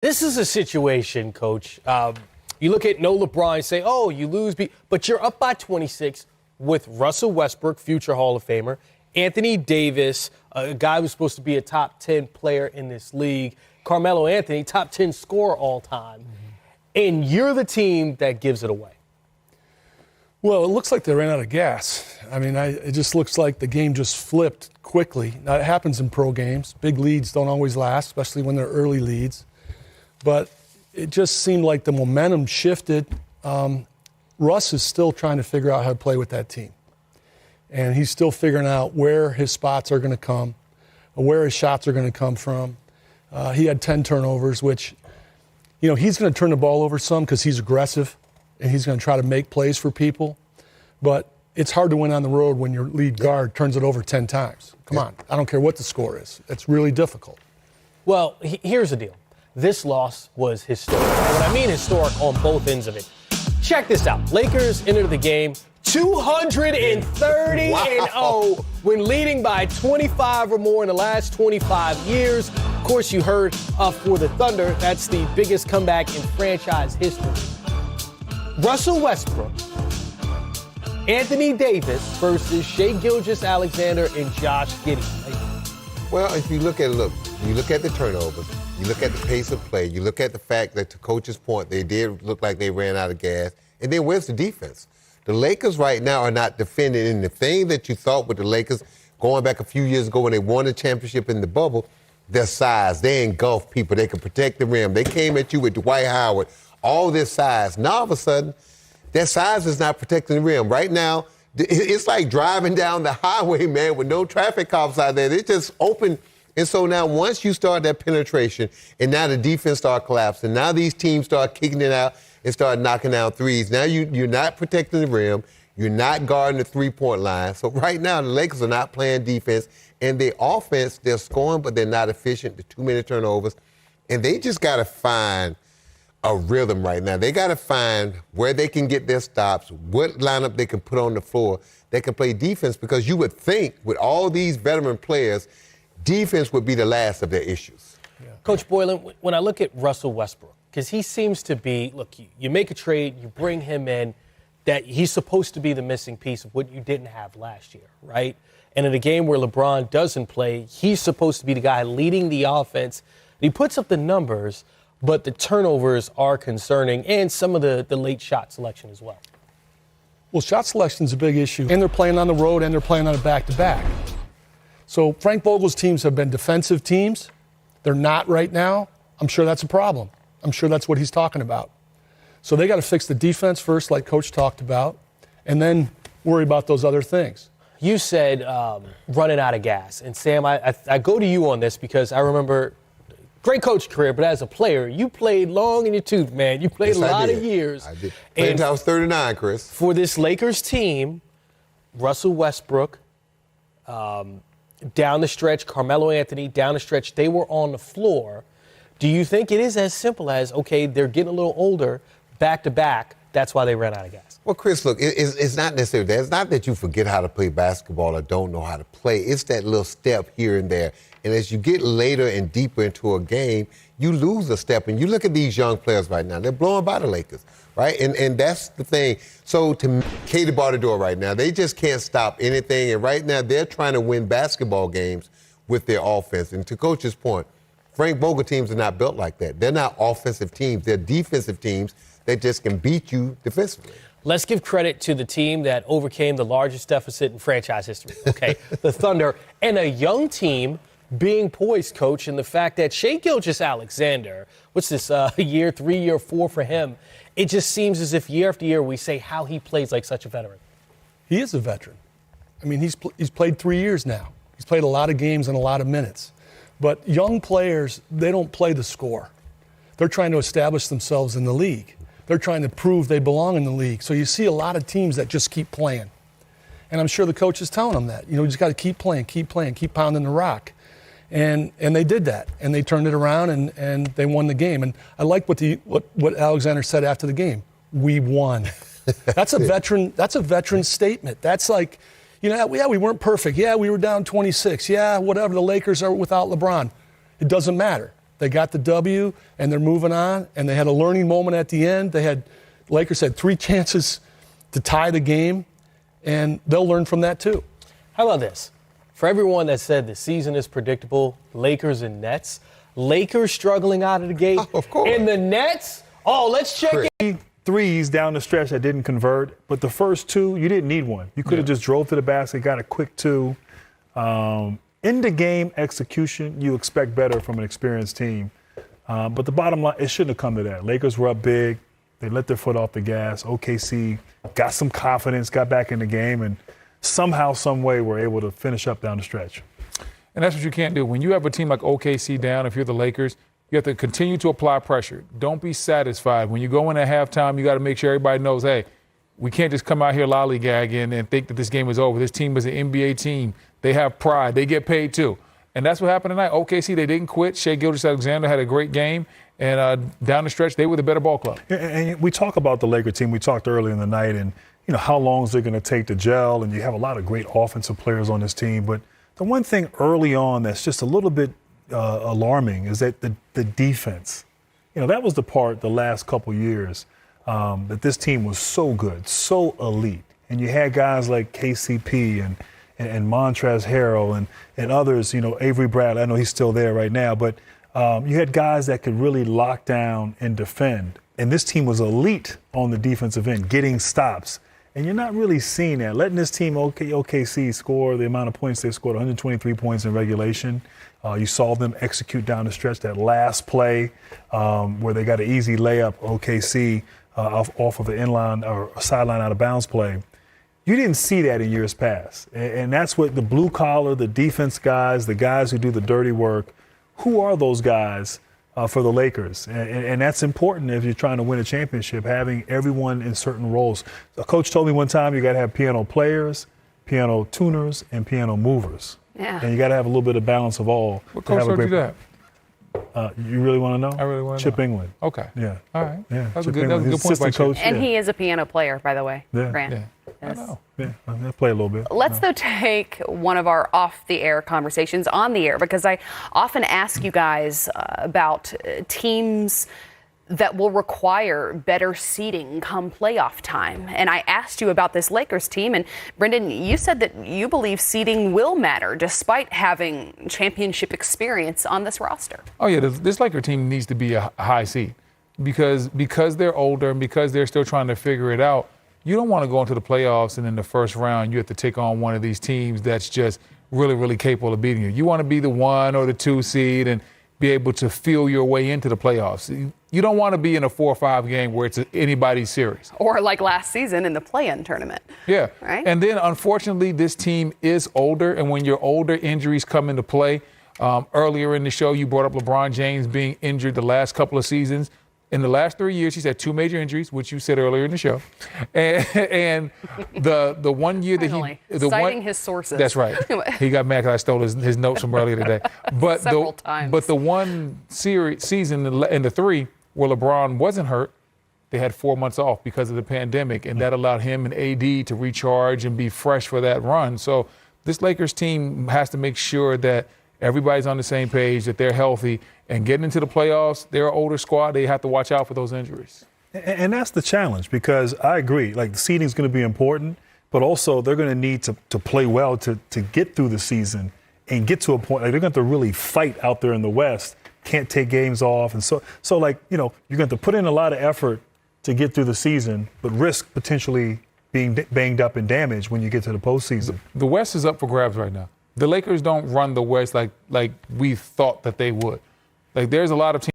This is a situation, Coach. You look at no LeBron and say, oh, you lose, but you're up by 26 with Russell Westbrook, future Hall of Famer, Anthony Davis, a guy who's supposed to be a top 10 player in this league, Carmelo Anthony, top 10 scorer all time, and you're the team that gives it away. Well, it looks like they ran out of gas. I mean, it just looks like the game just flipped quickly. Now, it happens in pro games. Big leads don't always last, especially when they're early leads. But it just seemed like the momentum shifted. Russ is still trying to figure out how to play with that team. And he's still figuring out where his spots are going to come, where his shots are going to come from. He had 10 turnovers, which, he's going to turn the ball over some because he's aggressive and he's going to try to make plays for people. But it's hard to win on the road when your lead guard turns it over 10 times. Come on. I don't care what the score is. It's really difficult. Well, here's the deal. This loss was historic. And when I mean historic, on both ends of it. Check this out. Lakers entered the game 230-0 when leading by 25 or more in the last 25 years. Of course, you heard for the Thunder, that's the biggest comeback in franchise history. Russell Westbrook, Anthony Davis versus Shai Gilgeous-Alexander and Josh Giddey. Well, if you look at the turnovers, you look at the pace of play, you look at the fact that, to Coach's point, they did look like they ran out of gas, and then where's the defense? The Lakers right now are not defending, and the thing that you thought with the Lakers going back a few years ago when they won the championship in the bubble, their size, they engulf people, they can protect the rim. They came at you with Dwight Howard, all this size. Now all of a sudden, their size is not protecting the rim. Right now, it's like driving down the highway, man, with no traffic cops out there. They just open. And so now once you start that penetration and now the defense start collapsing, now these teams start kicking it out and start knocking down threes. Now you're not protecting the rim. You're not guarding the three-point line. So right now the Lakers are not playing defense. And their offense, they're scoring, but they're not efficient. The too-many turnovers. And they just got to find a rhythm right now. They got to find where they can get their stops, what lineup they can put on the floor that can play defense, because you would think with all these veteran players, defense would be the last of their issues. Yeah. Coach Boylan, when I look at Russell Westbrook, because he seems to be, look, you make a trade, you bring him in, that he's supposed to be the missing piece of what you didn't have last year, right? And in a game where LeBron doesn't play, he's supposed to be the guy leading the offense. He puts up the numbers, but the turnovers are concerning, and some of the late shot selection as well. Well, shot selection is a big issue, and they're playing on the road, and they're playing on a back-to-back. So Frank Vogel's teams have been defensive teams. They're not right now. I'm sure that's a problem. I'm sure that's what he's talking about. So they got to fix the defense first, like Coach talked about, and then worry about those other things. You said running out of gas. And, Sam, I go to you on this because I remember great coach career, but as a player, you played long in your tooth, man. You played a lot of years. I did. Played until I was 39, Chris. For this Lakers team, Russell Westbrook, down the stretch, Carmelo Anthony, down the stretch, they were on the floor. Do you think it is as simple as, okay, they're getting a little older, back-to-back, that's why they ran out of gas? Well, Chris, look, it's not necessarily that. It's not that you forget how to play basketball or don't know how to play. It's that little step here and there. And as you get later and deeper into a game, you lose a step. And you look at these young players right now, they're blowing by the Lakers, right? And that's the thing. So to Katie Bartador right now, they just can't stop anything. And right now they're trying to win basketball games with their offense. And to Coach's point, Frank Vogel teams are not built like that. They're not offensive teams. They're defensive teams that just can beat you defensively. Let's give credit to the team that overcame the largest deficit in franchise history, okay? The Thunder, and a young team being poised, Coach, and the fact that Shai Gilgeous-Alexander, what's this, year 3, year 4 for him, it just seems as if year after year we say how he plays like such a veteran. He is a veteran. I mean, he's played 3 years now. He's played a lot of games and a lot of minutes. But young players, they don't play the score. They're trying to establish themselves in the league. They're trying to prove they belong in the league. So you see a lot of teams that just keep playing. And I'm sure the coach is telling them that. You just got to keep playing, keep pounding the rock. And they did that. And they turned it around and they won the game. And I like what Alexander said after the game. We won. That's a veteran statement. That's like, yeah, we weren't perfect. Yeah, we were down 26. Yeah, whatever. The Lakers are without LeBron. It doesn't matter. They got the W, and they're moving on, and they had a learning moment at the end. Lakers had 3 chances to tie the game, and they'll learn from that too. How about this? For everyone that said the season is predictable, Lakers and Nets, Lakers struggling out of the gate. Oh, of course. And the Nets, let's check it. Threes down the stretch that didn't convert, but the first 2, you didn't need one. You could have just drove to the basket, got a quick 2. In the game execution, you expect better from an experienced team. But the bottom line, it shouldn't have come to that. Lakers were up big. They let their foot off the gas. OKC got some confidence, got back in the game, and somehow, some way, were able to finish up down the stretch. And that's what you can't do. When you have a team like OKC down, if you're the Lakers, you have to continue to apply pressure. Don't be satisfied. When you go in at halftime, you got to make sure everybody knows, hey, we can't just come out here lollygagging and think that this game is over. This team is an NBA team. They have pride. They get paid too. And that's what happened tonight. OKC, they didn't quit. Shai Gilgeous-Alexander had a great game. And down the stretch, they were the better ball club. And we talk about the Laker team. We talked earlier in the night, and how long is it going to take to gel? And you have a lot of great offensive players on this team. But the one thing early on that's just a little bit alarming is that the defense. That was the part the last couple years that this team was so good, so elite. And you had guys like KCP and Montrezl Harrell and others, Avery Bradley. I know he's still there right now, but you had guys that could really lock down and defend. And this team was elite on the defensive end, getting stops. And you're not really seeing that. Letting this team, OKC, score the amount of points they scored, 123 points in regulation. You saw them execute down the stretch that last play where they got an easy layup, OKC, off of an inline or a sideline out of bounds play. You didn't see that in years past. And that's what the blue collar, the defense guys, the guys who do the dirty work, who are those guys for the Lakers? And that's important if you're trying to win a championship, having everyone in certain roles. A coach told me one time you got to have piano players, piano tuners, and piano movers. Yeah. And you got to have a little bit of balance of all. What coach told you that? You really want to know? I really want to know. Chip know. England. Okay. Yeah. All right. Yeah. That was a Chip good England, his point by assistant Chip. coach. And yeah. he is a piano player, by the way, Yeah. Grant. Yeah. Yes. I know. Yeah, I play a little bit. Let's, though, take one of our off-the-air conversations on the air, because I often ask you guys about teams that will require better seeding come playoff time. And I asked you about this Lakers team, and Brendan, you said that you believe seeding will matter despite having championship experience on this roster. Oh, yeah, this Laker team needs to be a high seed because they're older and because they're still trying to figure it out. You don't want to go into the playoffs and in the first round you have to take on one of these teams that's just really, really capable of beating you. You want to be the 1 or the 2 seed and be able to feel your way into the playoffs. You don't want to be in a 4 or 5 game where it's anybody's series. Or like last season in the play-in tournament. Yeah. Right? And then, unfortunately, this team is older, and when you're older, injuries come into play. Earlier in the show, you brought up LeBron James being injured the last couple of seasons. In the last 3 years, he's had 2 major injuries, which you said earlier in the show. And the 1 year Finally, that he... citing his sources. That's right. He got mad because I stole his notes from earlier today. But Several times. But the one season in the 3 where LeBron wasn't hurt, they had 4 months off because of the pandemic, and that allowed him and AD to recharge and be fresh for that run. So this Lakers team has to make sure that everybody's on the same page, that they're healthy, and getting into the playoffs, they're an older squad. They have to watch out for those injuries. And that's the challenge, because I agree, like the seeding is going to be important, but also they're going to need to play well to get through the season and get to a point. Like they're going to have to really fight out there in the West, can't take games off. And so like, you're going to put in a lot of effort to get through the season, but risk potentially being banged up and damaged when you get to the postseason. The West is up for grabs right now. The Lakers don't run the West like we thought that they would. Like there's a lot of teams